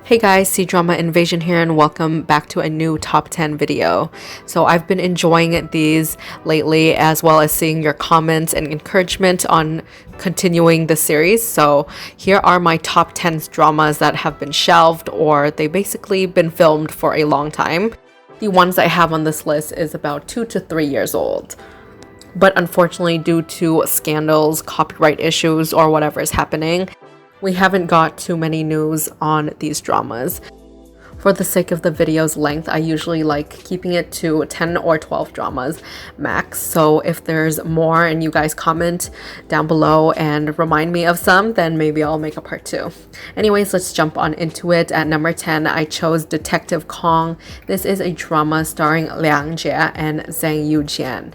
Hey guys, C-Drama Invasion here and welcome back to a new top 10 video. So I've been enjoying these lately as well as seeing your comments and encouragement on continuing the series. So here are my top 10 dramas that have been shelved or they basically been filmed for a long time. The ones I have on this list is about 2 to 3 years old. But unfortunately, due to scandals, copyright issues, or whatever is happening, we haven't got too many news on these dramas. For the sake of the video's length, I usually like keeping it to 10 or 12 dramas max. So if there's more and you guys comment down below and remind me of some, then maybe I'll make a part 2. Anyways, let's jump on into it. At number 10, I chose Detective Kong. This is a drama starring Liang Ge and Zhang Yujian.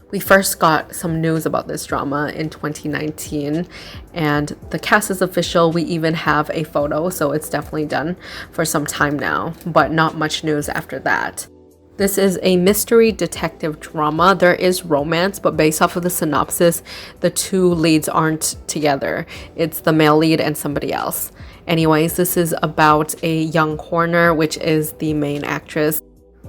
We first got some news about this drama in 2019 and the cast is official. We even have a photo, so it's definitely done for some time now, but not much news after that. This is a mystery detective drama. There is romance, but based off of the synopsis, the two leads aren't together. It's the male lead and somebody else. Anyways, this is about a young coroner, which is the main actress,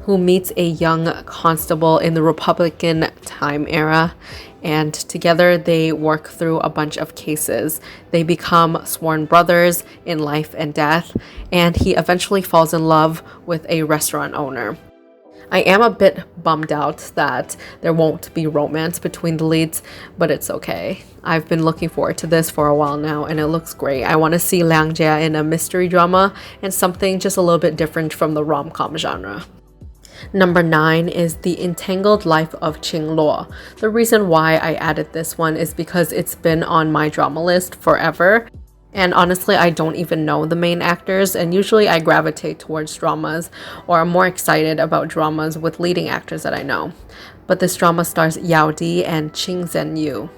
who meets a young constable in the Republican time era, and together they work through a bunch of cases. They become sworn brothers in life and death, and he eventually falls in love with a restaurant owner. I am a bit bummed out that there won't be romance between the leads, but it's okay. I've been looking forward to this for a while now and it looks great. I want to see Liang Ge in a mystery drama and something just a little bit different from the rom-com genre. Number 9 is The Entangled Life of Qinglu. The reason why I added this one is because it's been on my drama list forever. And honestly, I don't even know the main actors, and usually I gravitate towards dramas or I'm more excited about dramas with leading actors that I know. But this drama stars Zhao Ge and Qing Yu.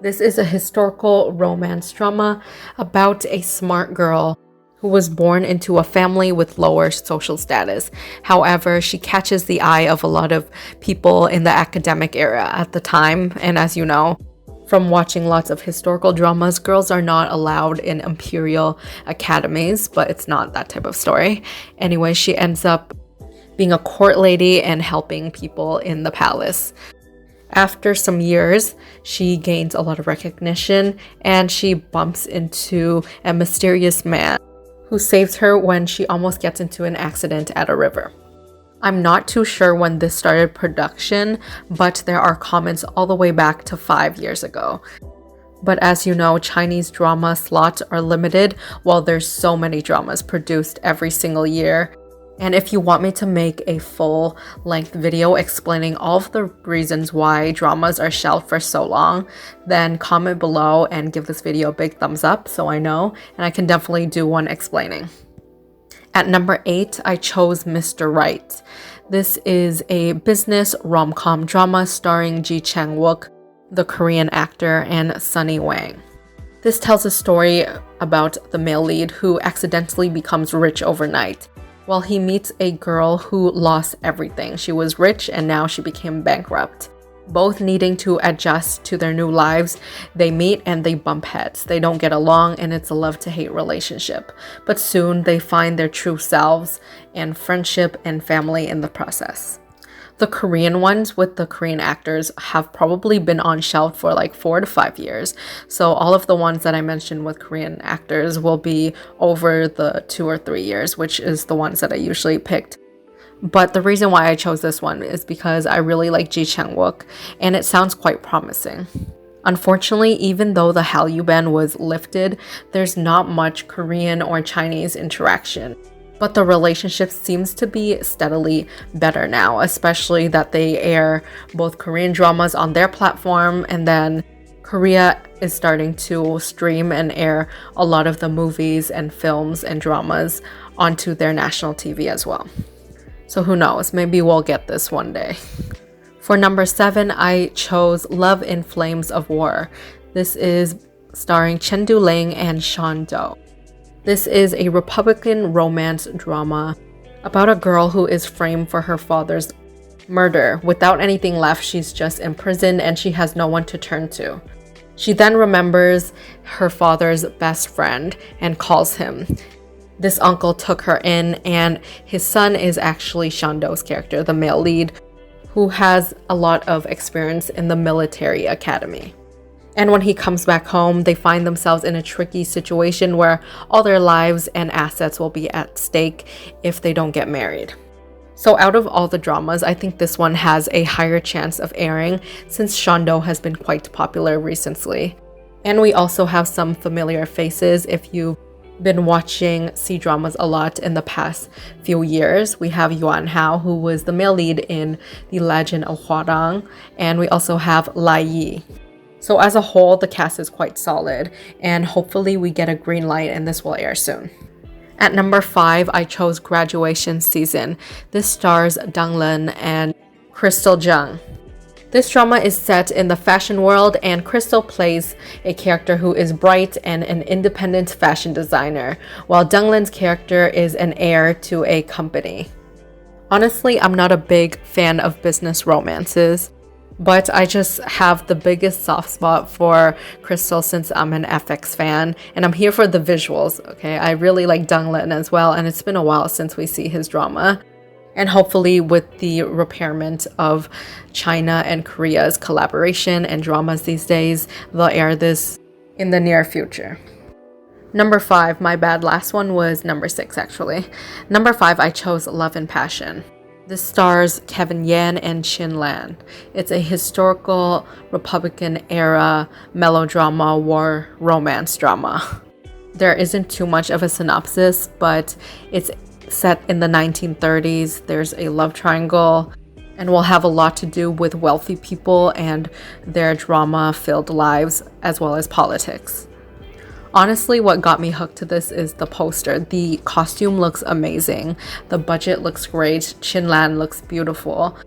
This is a historical romance drama about a smart girl who was born into a family with lower social status. However, she catches the eye of a lot of people in the academic era at the time. And as you know, from watching lots of historical dramas, girls are not allowed in imperial academies, but it's not that type of story. Anyway, she ends up being a court lady and helping people in the palace. After some years, she gains a lot of recognition and she bumps into a mysterious man who saves her when she almost gets into an accident at a river. I'm not too sure when this started production, but there are comments all the way back to 5 years ago. But as you know, Chinese drama slots are limited while there's so many dramas produced every single year. And if you want me to make a full-length video explaining all of the reasons why dramas are shelved for so long, then comment below and give this video a big thumbs up so I know, and I can definitely do one explaining. At number 8, I chose Mr. Right. This is a business rom-com drama starring Chang Wook, the Korean actor, and Sunny Wang. This tells a story about the male lead who accidentally becomes rich overnight. Well, he meets a girl who lost everything. She was rich and now she became bankrupt. Both needing to adjust to their new lives, they meet and they bump heads. They don't get along and it's a love-to-hate relationship. But soon they find their true selves and friendship and family in the process. The Korean ones with the Korean actors have probably been on shelf for like 4 to 5 years. So all of the ones that I mentioned with Korean actors will be over the 2 or 3 years, which is the ones that I usually picked. But the reason why I chose this one is because I really like Chang Wook and it sounds quite promising. Unfortunately, even though the Hallyu ban was lifted, there's not much Korean or Chinese interaction. But the relationship seems to be steadily better now, especially that they air both Korean dramas on their platform, and then Korea is starting to stream and air a lot of the movies and films and dramas onto their national TV as well. So who knows, maybe we'll get this one day. For number 7, I chose Love in Flames of War. This is starring Chen Du-ling and Sean Do. This is a Republican romance drama about a girl who is framed for her father's murder. Without anything left, she's just imprisoned and she has no one to turn to. She then remembers her father's best friend and calls him. This uncle took her in, and his son is actually Shando's character, the male lead, who has a lot of experience in the military academy. And when he comes back home, they find themselves in a tricky situation where all their lives and assets will be at stake if they don't get married. So out of all the dramas, I think this one has a higher chance of airing since Shando has been quite popular recently. And we also have some familiar faces if you've been watching C-dramas a lot in the past few years. We have Yuan Hao, who was the male lead in The Legend of Huarang, and we also have Lai Yi. So as a whole, the cast is quite solid, and hopefully we get a green light and this will air soon. At number 5, I chose Graduation Season. This stars Dang Len and Crystal Jung. This drama is set in the fashion world, and Crystal plays a character who is bright and an independent fashion designer, while Dang Len's character is an heir to a company. Honestly, I'm not a big fan of business romances, but I just have the biggest soft spot for Crystal since I'm an FX fan, and I'm here for the visuals, okay? I really like Dang Len as well, and it's been a while since we see his drama. And hopefully with the repairment of China and Korea's collaboration and dramas these days, they'll air this in the near future. Number 5, my bad, last one was number 6 actually. Number 5, I chose Love and Passion. This stars Kevin Yan and Chin Lan. It's a historical Republican era melodrama war romance drama. There isn't too much of a synopsis, but it's set in the 1930s. There's a love triangle and will have a lot to do with wealthy people and their drama-filled lives as well as politics. Honestly, what got me hooked to this is the poster. The costume looks amazing. The budget looks great. Chin Lan looks beautiful.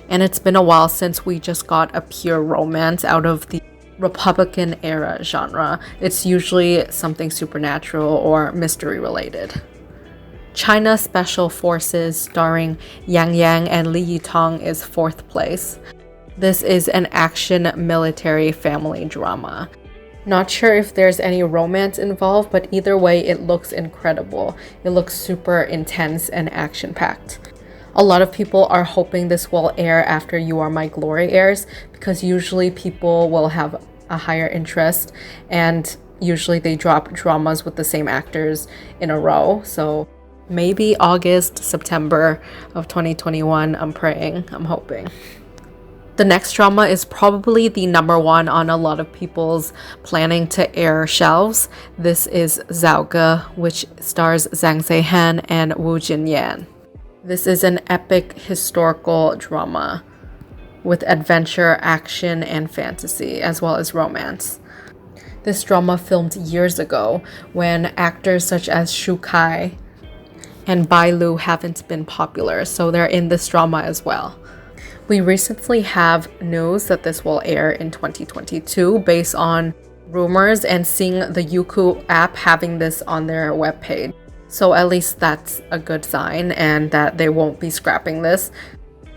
And it's been a while since we just got a pure romance out of the Republican era genre. It's usually something supernatural or mystery related. China Special Forces starring Yang Yang and Li Yitong is 4th place. This is an action military family drama. Not sure if there's any romance involved, but either way, it looks incredible. It looks super intense and action-packed. A lot of people are hoping this will air after You Are My Glory airs, because usually people will have a higher interest, and usually they drop dramas with the same actors in a row. So maybe August, September of 2021, I'm praying, I'm hoping. The next drama is probably the number 1 on a lot of people's planning to air shelves. This is Zhao Ge, which stars Zhang Zeihan and Wu Jinyan. This is an epic historical drama with adventure, action, and fantasy, as well as romance. This drama filmed years ago when actors such as Shu Kai and Bai Lu haven't been popular, so they're in this drama as well. We recently have news that this will air in 2022 based on rumors and seeing the Youku app having this on their webpage. So at least that's a good sign, and that they won't be scrapping this.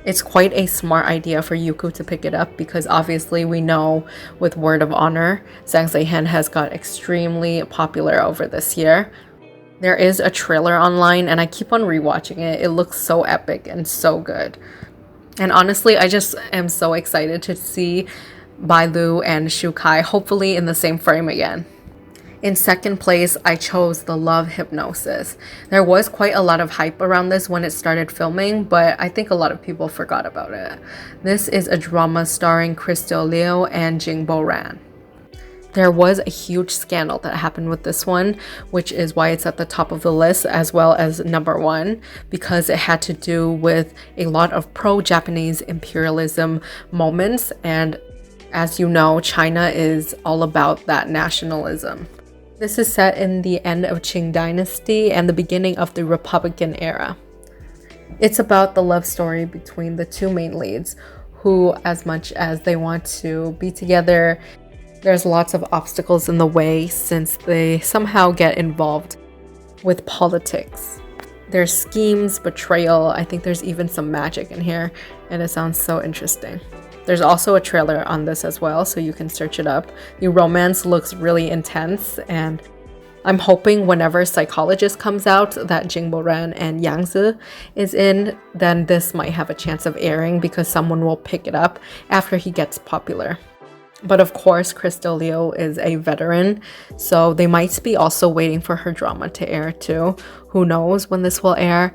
It's quite a smart idea for Youku to pick it up, because obviously we know with Word of Honor, Zhang Zeihan has got extremely popular over this year. There is a trailer online and I keep on rewatching it. It looks so epic and so good. And honestly, I just am so excited to see Bai Lu and Shu Kai hopefully in the same frame again. In 2nd place, I chose The Love Hypnosis. There was quite a lot of hype around this when it started filming, but I think a lot of people forgot about it. This is a drama starring Crystal Liu and Jingbo Ran. There was a huge scandal that happened with this one, which is why it's at the top of the list as well as number 1, because it had to do with a lot of pro-Japanese imperialism moments, and as you know, China is all about that nationalism. This is set in the end of Qing Dynasty and the beginning of the Republican era. It's about the love story between the 2 main leads, who, as much as they want to be together, there's lots of obstacles in the way since they somehow get involved with politics. There's schemes, betrayal, I think there's even some magic in here, and it sounds so interesting. There's also a trailer on this as well, so you can search it up. The romance looks really intense, and I'm hoping whenever Psychologist comes out that Jingbo Ren and Yang Zi is in, then this might have a chance of airing because someone will pick it up after he gets popular. But of course, Crystal Liu is a veteran, so they might be also waiting for her drama to air too. Who knows when this will air?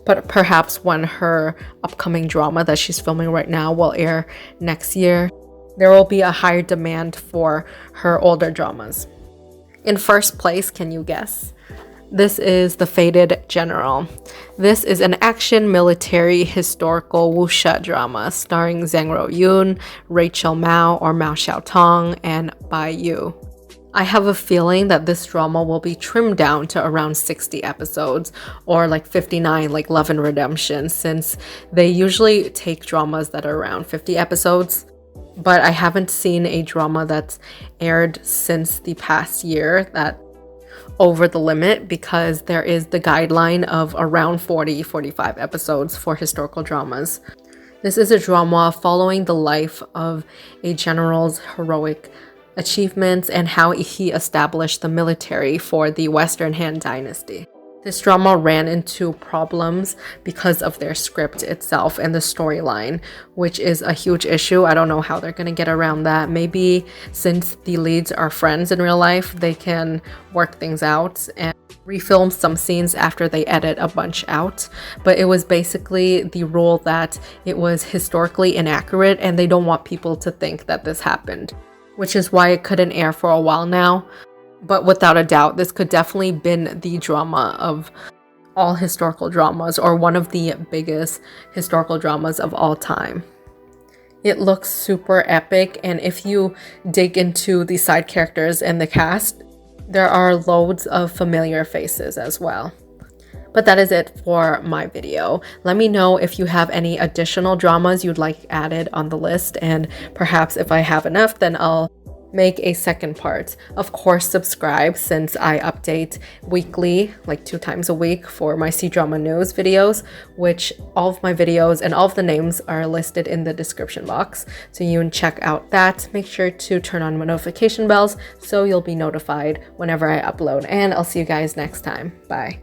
But perhaps when her upcoming drama that she's filming right now will air next year, there will be a higher demand for her older dramas. In first place, can you guess? This is The Fated General. This is an action, military, historical wuxia drama starring Zhang Ruoyun, Rachel Mao or Mao Xiaotong, and Bai Yu. I have a feeling that this drama will be trimmed down to around 60 episodes or like 59 like Love and Redemption, since they usually take dramas that are around 50 episodes. But I haven't seen a drama that's aired since the past year that over the limit, because there is the guideline of around 40-45 episodes for historical dramas. This is a drama following the life of a general's heroic achievements and how he established the military for the Western Han Dynasty. This drama ran into problems because of their script itself and the storyline, which is a huge issue. I don't know how they're going to get around that. Maybe since the leads are friends in real life, they can work things out and refilm some scenes after they edit a bunch out. But it was basically the rule that it was historically inaccurate and they don't want people to think that this happened, which is why it couldn't air for a while now. But without a doubt, this could definitely been the drama of all historical dramas, or one of the biggest historical dramas of all time. It looks super epic, and if you dig into the side characters and the cast, there are loads of familiar faces as well. But that is it for my video. Let me know if you have any additional dramas you'd like added on the list, and perhaps if I have enough, then I'll make a second part. Of course, subscribe, since I update weekly, like 2 times a week, for my C-Drama News videos, which all of my videos and all of the names are listed in the description box. So you can check out that. Make sure to turn on my notification bells so you'll be notified whenever I upload. And I'll see you guys next time. Bye.